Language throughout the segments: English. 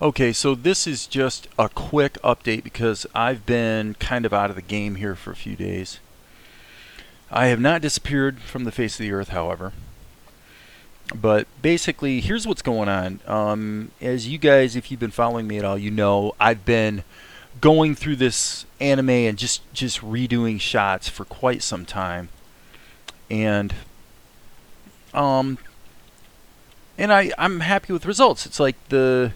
Okay, so this is just a quick update because I've been kind of out of the game here for a few days. I have not disappeared from the face of the earth, however. But basically, here's what's going on. As you guys, if you've been following me at all, you know I've been going through this anime and just redoing shots for quite some time. And um, I'm happy with results. It's like the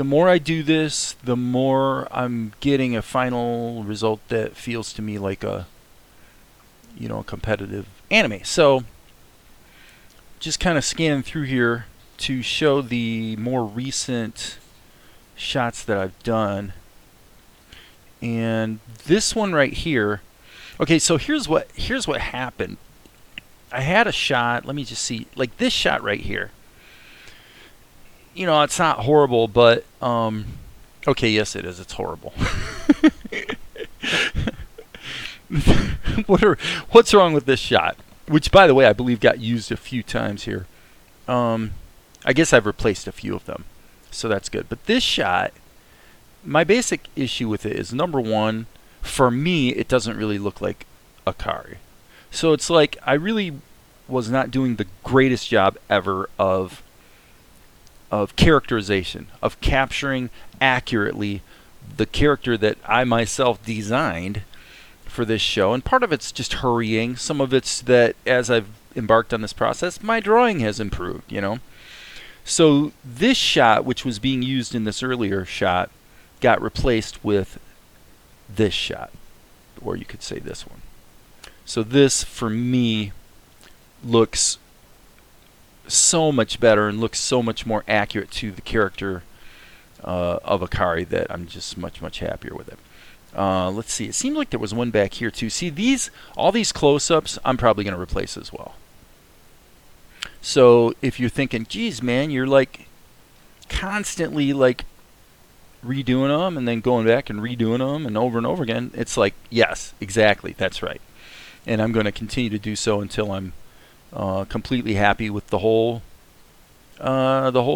more I do this, the more I'm getting a final result that feels to me like a competitive anime. So just kind of scanning through here to show the more recent shots that I've done. And this one right here. Okay, so here's what happened. I had a shot, let me just see, like this shot right here. It's not horrible, but okay, yes it is. It's horrible. What's wrong with this shot? Which, by the way, I believe got used a few times here. I guess I've replaced a few of them, so that's good. But this shot, my basic issue with it is, number one, for me, it doesn't really look like Akari. So it's like I really was not doing the greatest job ever of characterization, of capturing accurately the character that I myself designed for this show. And part of it's just hurrying. Some of it's that as I've embarked on this process, my drawing has improved, So this shot, which was being used in this earlier shot, got replaced with this shot, or you could say this one. So this, for me, looks so much better and looks so much more accurate to the character of Akari that I'm just much happier with it. Let's see. It seems like there was one back here too. See, all these close-ups, I'm probably going to replace as well. So if you're thinking, geez, man, you're like constantly like redoing them and then going back and redoing them and over again, it's like, yes, exactly, that's right. And I'm going to continue to do so until I'm completely happy with the whole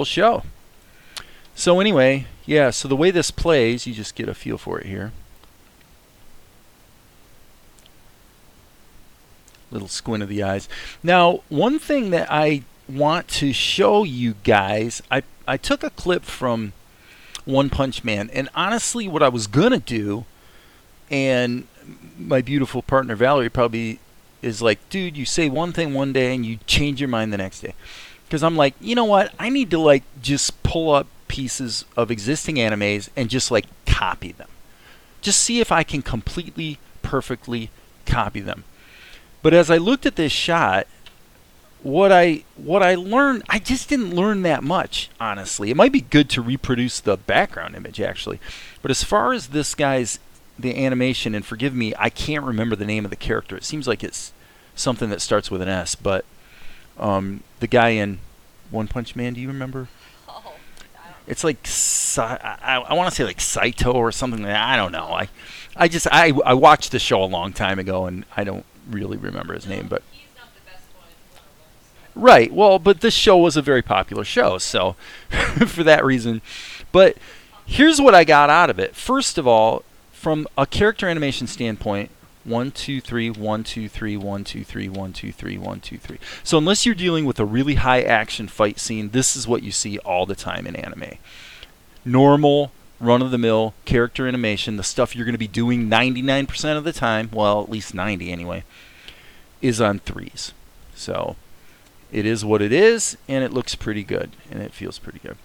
show. So anyway, yeah, so the way this plays, you just get a feel for it here. Little squint of the eyes. Now, one thing that I want to show you guys, I took a clip from One Punch Man, and honestly what I was going to do, and my beautiful partner Valerie probably is like, dude, you say one thing one day and you change your mind the next day. Because I'm like, you know what? I need to like just pull up pieces of existing animes and just like copy them. Just see if I can completely, perfectly copy them. But as I looked at this shot, what I learned, I just didn't learn that much, honestly. It might be good to reproduce the background image, actually. But as far as this guy's the animation, and forgive me, I can't remember the name of the character. It seems like it's something that starts with an S, but the guy in One Punch Man, do you remember? Oh, it's like I want to say like Saito or something like that. I don't know. I watched the show a long time ago, and I don't really remember his name, but he's not the best one in the world. right. Well, but this show was a very popular show, so for that reason. But here's what I got out of it. First of all, from a character animation standpoint, 1, 2, 3, 1, 2, 3, 1, 2, 3, 1, 2, 3, 1, 2, 3. So unless you're dealing with a really high action fight scene, this is what you see all the time in anime. Normal, run-of-the-mill character animation, the stuff you're going to be doing 99% of the time, well, at least 90 anyway, is on 3s. So it is what it is, and it looks pretty good, and it feels pretty good.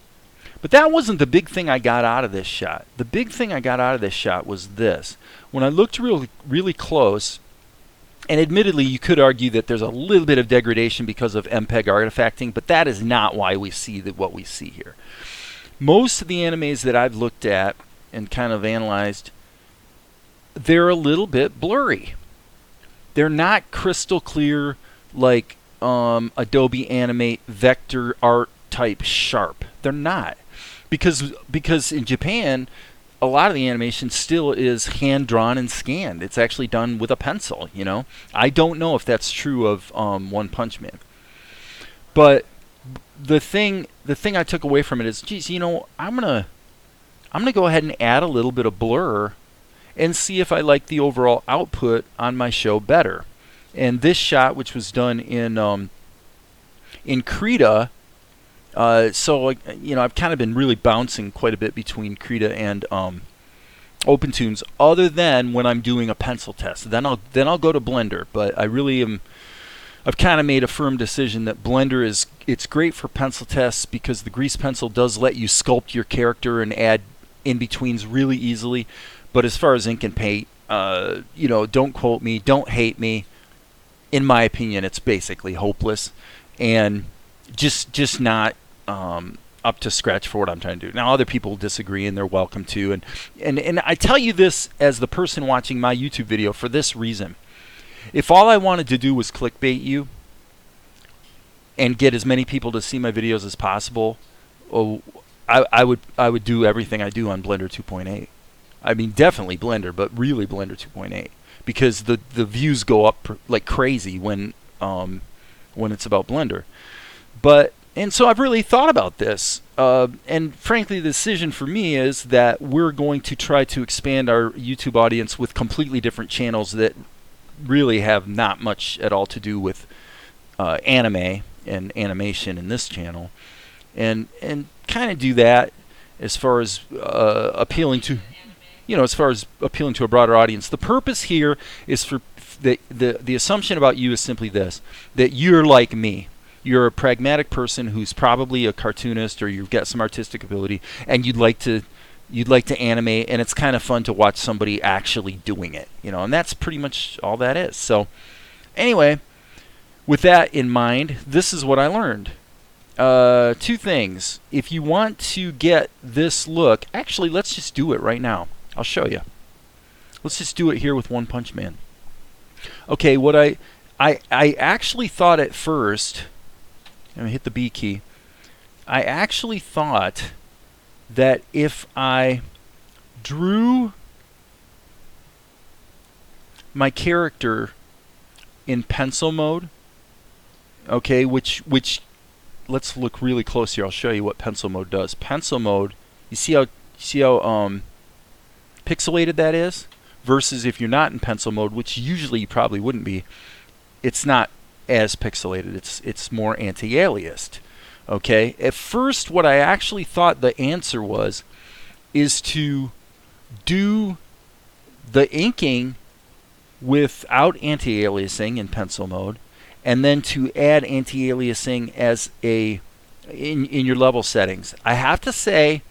But that wasn't the big thing I got out of this shot. The big thing I got out of this shot was this. When I looked really close, and admittedly you could argue that there's a little bit of degradation because of MPEG artifacting, but that is not why we see what we see here. Most of the animes that I've looked at and kind of analyzed, they're a little bit blurry. They're not crystal clear like Adobe Animate vector art type sharp. They're not. Because in Japan, a lot of the animation still is hand drawn and scanned. It's actually done with a pencil, I don't know if that's true of One Punch Man. But the thing I took away from it is, geez, I'm gonna go ahead and add a little bit of blur and see if I like the overall output on my show better. And this shot, which was done in Krita, so like, I've kind of been really bouncing quite a bit between Krita and OpenTunes, other than when I'm doing a pencil test. Then I'll go to Blender. But I really am. I've kind of made a firm decision that Blender it's great for pencil tests because the grease pencil does let you sculpt your character and add in betweens really easily. But as far as ink and paint, don't quote me, don't hate me. In my opinion, it's basically hopeless and just not up to scratch for what I'm trying to do. Now, other people disagree, and they're welcome to. And I tell you this as the person watching my YouTube video for this reason. If all I wanted to do was clickbait you and get as many people to see my videos as possible, I would do everything I do on Blender 2.8. I mean, definitely Blender, but really Blender 2.8, because the views go up like crazy when it's about Blender. And so I've really thought about this, and frankly, the decision for me is that we're going to try to expand our YouTube audience with completely different channels that really have not much at all to do with anime and animation in this channel, and kind of do that as far as appealing to a broader audience. The purpose here is for the assumption about you is simply this: that you're like me. You're a pragmatic person who's probably a cartoonist, or you've got some artistic ability, and you'd like to animate, and it's kind of fun to watch somebody actually doing it, and that's pretty much all that is. So anyway, with that in mind, this is what I learned. Two things. If you want to get this look, actually, let's just do it right now. I'll show you. Let's just do it here with One Punch Man. Okay, what I actually thought at first, I'm gonna hit the B key. I actually thought that if I drew my character in pencil mode, okay, which let's look really close here. I'll show you what pencil mode does. Pencil mode, you see how pixelated that is, versus if you're not in pencil mode, which usually you probably wouldn't be. It's not as pixelated. It's more anti-aliased. Okay. At first, what I actually thought the answer is to do the inking without anti-aliasing in pencil mode, and then to add anti-aliasing as in your level settings. I have to say,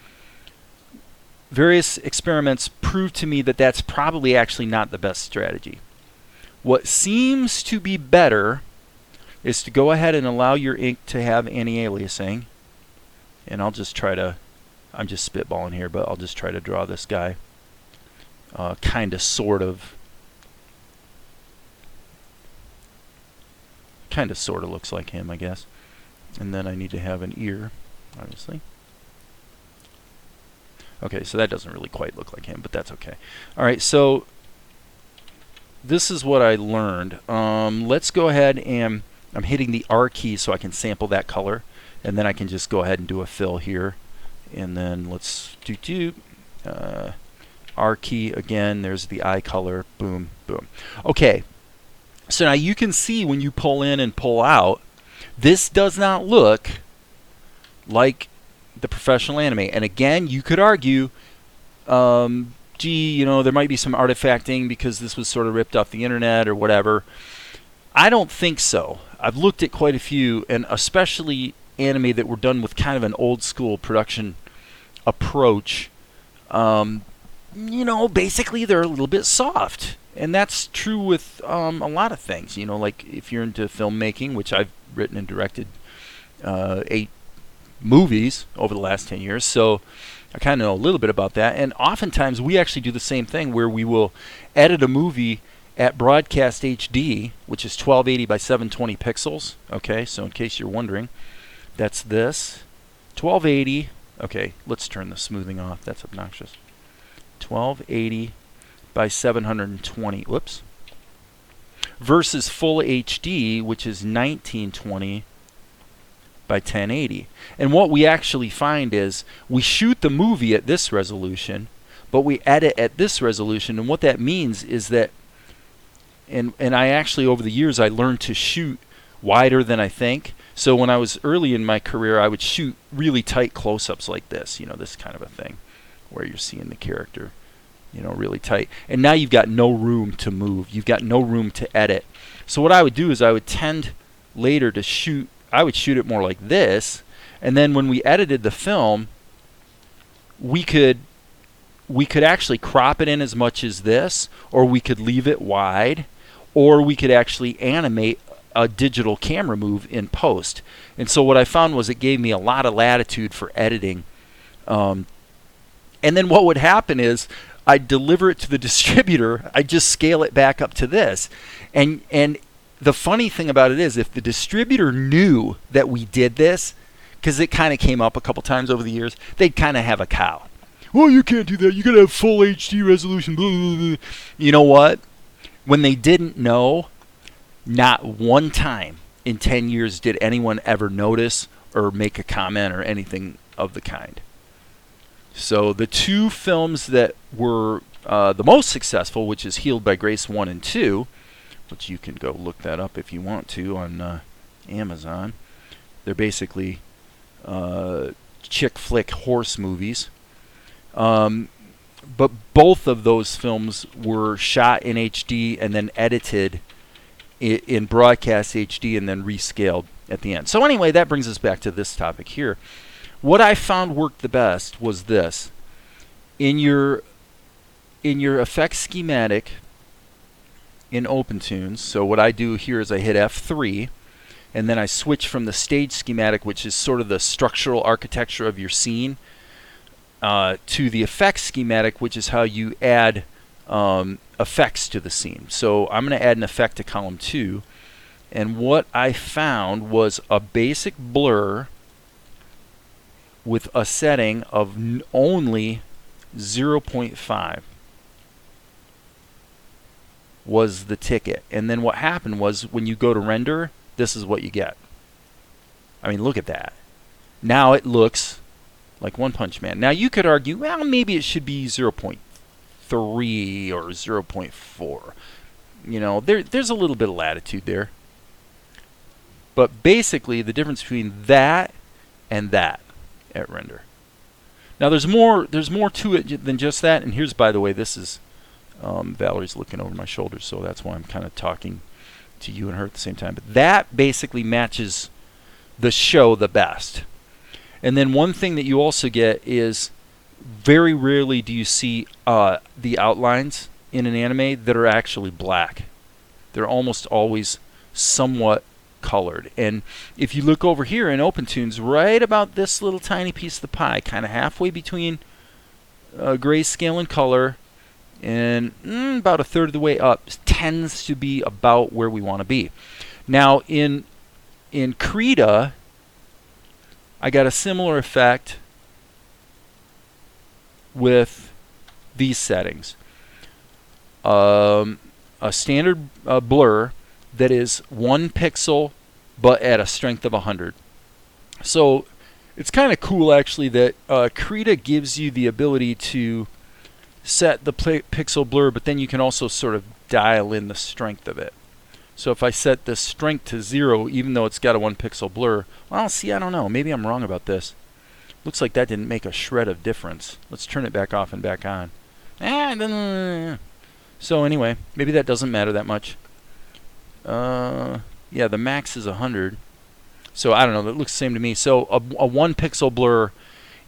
various experiments prove to me that that's probably actually not the best strategy. What seems to be better is to go ahead and allow your ink to have anti-aliasing. And I'm just spitballing here, but I'll just try to draw this guy. Kind of sort of looks like him, I guess. And then I need to have an ear, obviously. Okay, so that doesn't really quite look like him, but that's okay. All right, so this is what I learned. Let's go ahead and I'm hitting the R key so I can sample that color, and then I can just go ahead and do a fill here. And then let's do R key again. There's the eye color. Boom, boom. Okay, so now you can see when you pull in and pull out, this does not look like the professional anime. And again, you could argue, gee, there might be some artifacting because this was sort of ripped off the internet or whatever. I don't think so. I've looked at quite a few, and especially anime that were done with kind of an old school production approach. Basically they're a little bit soft. And that's true with a lot of things. Like if you're into filmmaking, which I've written and directed 8 movies over the last 10 years, so I kind of know a little bit about that. And oftentimes we actually do the same thing, where we will edit a movie at broadcast HD, which is 1280 by 720 pixels. Okay, so in case you're wondering, that's this 1280. Okay, let's turn the smoothing off. That's obnoxious. 1280 by 720. Whoops. Versus full HD, which is 1920 by 1080. And what we actually find is we shoot the movie at this resolution, but we edit at this resolution. And what that means is that, and I actually over the years I learned to shoot wider than I think. So when I was early in my career, I would shoot really tight close-ups like this, this kind of a thing, where you're seeing the character, really tight. And now you've got no room to move. You've got no room to edit. So what I would do is I would tend later to shoot, I would shoot it more like this, and then when we edited the film, we could actually crop it in as much as this, or we could leave it wide, or we could actually animate a digital camera move in post. And so what I found was it gave me a lot of latitude for editing. And then what would happen is I'd deliver it to the distributor. I'd just scale it back up to this. And the funny thing about it is if the distributor knew that we did this, because it kind of came up a couple times over the years, they'd kind of have a cow. Well, you can't do that. You got to have full HD resolution. Blah, blah, blah. You know what? When they didn't know, not one time in 10 years did anyone ever notice or make a comment or anything of the kind. So the two films that were the most successful, which is Healed by Grace 1 and 2, which you can go look that up if you want to on Amazon. They're basically chick flick horse movies. But both of those films were shot in HD and then edited in broadcast HD and then rescaled at the end. So anyway, that brings us back to this topic here. What I found worked the best was this. In your effects schematic in OpenTunes, so what I do here is I hit F3, and then I switch from the stage schematic, which is sort of the structural architecture of your scene, to the effects schematic, which is how you add effects to the scene. So I'm going to add an effect to column 2, and what I found was a basic blur with a setting of only 0.5 was the ticket. And then what happened was when you go to render, this is what you get. I mean, look at that. Now it looks like One Punch Man. Now you could argue, well, maybe it should be 0.3 or 0.4. There's a little bit of latitude there. But basically, the difference between that and that at render. Now there's more to it than just that. And here's, by the way, this is Valerie's looking over my shoulder, so that's why I'm kind of talking to you and her at the same time. But that basically matches the show the best. And then one thing that you also get is very rarely do you see the outlines in an anime that are actually black. They're almost always somewhat colored. And if you look over here in OpenTunes, right about this little tiny piece of the pie, kind of halfway between grayscale and color, and about a third of the way up, tends to be about where we want to be. Now in Krita, I got a similar effect with these settings. A standard blur that is 1 pixel but at a strength of 100. So it's kind of cool actually that Krita gives you the ability to set the pixel blur, but then you can also sort of dial in the strength of it. So if I set the strength to 0, even though it's got a 1 pixel blur, well, see, I don't know. Maybe I'm wrong about this. Looks like that didn't make a shred of difference. Let's turn it back off and back on. So anyway, maybe that doesn't matter that much. Yeah, the max is 100. So I don't know. That looks the same to me. So a 1 pixel blur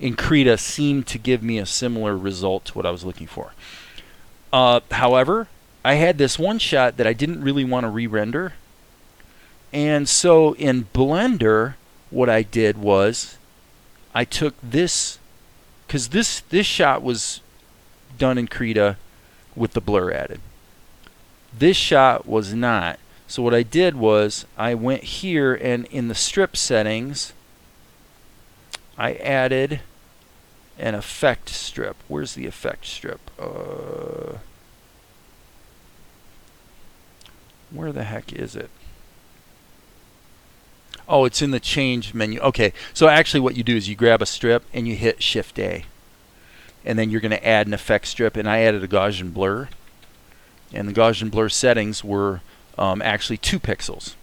in Krita seemed to give me a similar result to what I was looking for. However, I had this one shot that I didn't really want to re-render. And so in Blender, what I did was I took this, because this shot was done in Krita with the blur added. This shot was not. So what I did was I went here, and in the strip settings, I added an effect strip. Where's the effect strip? Where the heck is it? Oh, it's in the change menu. Okay, so actually what you do is you grab a strip and you hit Shift A. And then you're going to add an effect strip. And I added a Gaussian blur. And the Gaussian blur settings were actually 2 pixels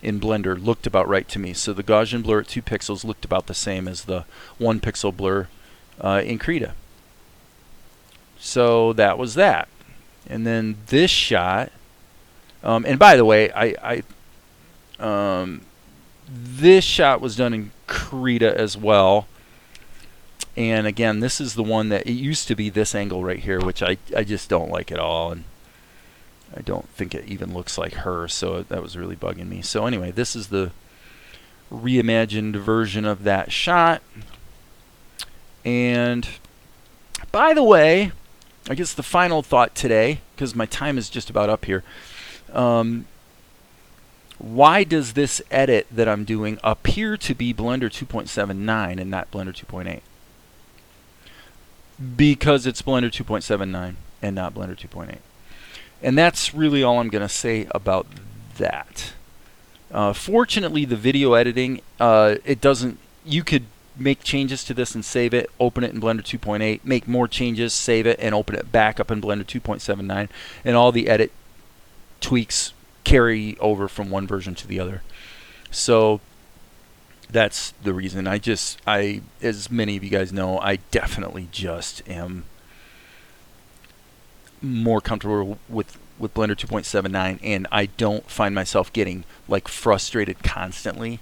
in Blender. Looked about right to me. So the Gaussian blur at 2 pixels looked about the same as the 1 pixel blur in Krita. So that was that. And then this shot, and by the way, this shot was done in Krita as well. And again, this is the one that it used to be this angle right here, which I just don't like at all. And I don't think it even looks like her, so that was really bugging me. So anyway, this is the reimagined version of that shot. And by the way, I guess the final thought today, because my time is just about up here, why does this edit that I'm doing appear to be Blender 2.79 and not Blender 2.8? Because it's Blender 2.79 and not Blender 2.8. And that's really all I'm going to say about that. Fortunately, the video editing, it doesn't, you could make changes to this and save it, open it in Blender 2.8, make more changes, save it, and open it back up in Blender 2.79, and all the edit tweaks carry over from one version to the other. So that's the reason. As many of you guys know, I definitely just am more comfortable with Blender 2.79, and I don't find myself getting like frustrated constantly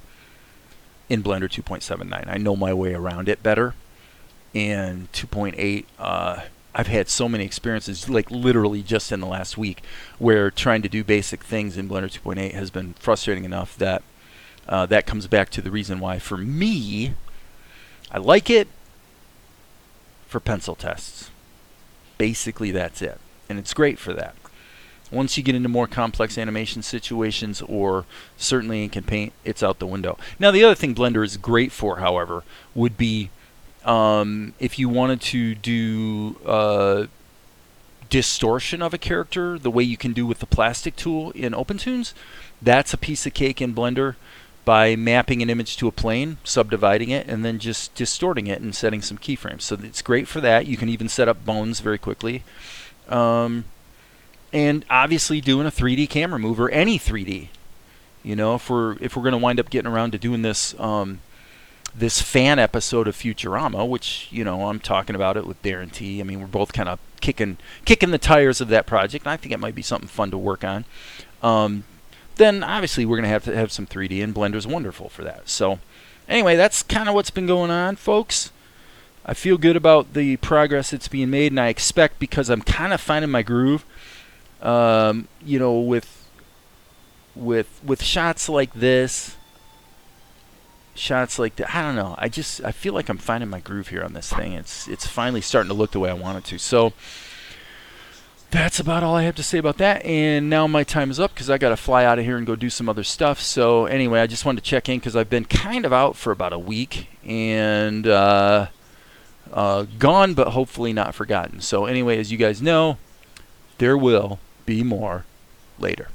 in Blender 2.79. I know my way around it better. And 2.8, I've had so many experiences, like literally just in the last week, where trying to do basic things in Blender 2.8 has been frustrating enough that that comes back to the reason why, for me, I like it for pencil tests. Basically, that's it. And it's great for that. Once you get into more complex animation situations, or certainly Ink and Paint, it's out the window. Now, the other thing Blender is great for, however, would be if you wanted to do distortion of a character, the way you can do with the plastic tool in OpenToons. That's a piece of cake in Blender, by mapping an image to a plane, subdividing it, and then just distorting it and setting some keyframes. So it's great for that. You can even set up bones very quickly. And obviously doing a 3D camera move, or any 3D. You know, if we're going to wind up getting around to doing this this fan episode of Futurama, which, you know, I'm talking about it with Darren T. I mean, we're both kind of kicking the tires of that project, and I think it might be something fun to work on. Then obviously we're going to have some 3D, and Blender's wonderful for that. So anyway, that's kind of what's been going on, folks. I feel good about the progress that's being made, and I expect, because I'm kind of finding my groove, you know, with shots like this, shots like that. I don't know. I feel like I'm finding my groove here on this thing. It's finally starting to look the way I want it to. So that's about all I have to say about that. And now my time is up, because I got to fly out of here and go do some other stuff. So anyway, I just wanted to check in, because I've been kind of out for about a week, and gone, but hopefully not forgotten. So anyway, as you guys know, there will be more later.